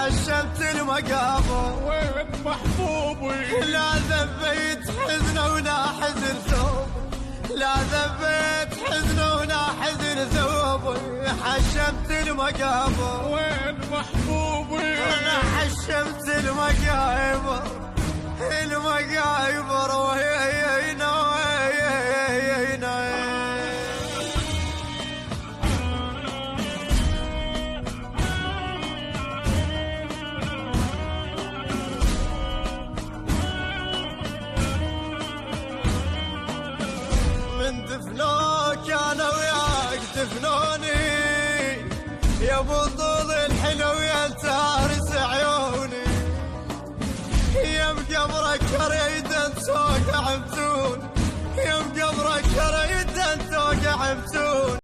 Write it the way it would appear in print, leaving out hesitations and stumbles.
حشمت المقابر وين محبوبي؟ لا ذبيت حزنه ولا حزن ثوبي، لا ذبيت حزنه ولا حزن ثوبي، حشمت المقابر وين محبوبي؟ انا حشمت المقابر، المقابر وهينا وهينا. من دفنوك انا وياك دفنوني يا بطول الحلو يا تارس عيوني، يا مقبرك ريدا توقع متون، يا مقبرك ريدا توقع متون.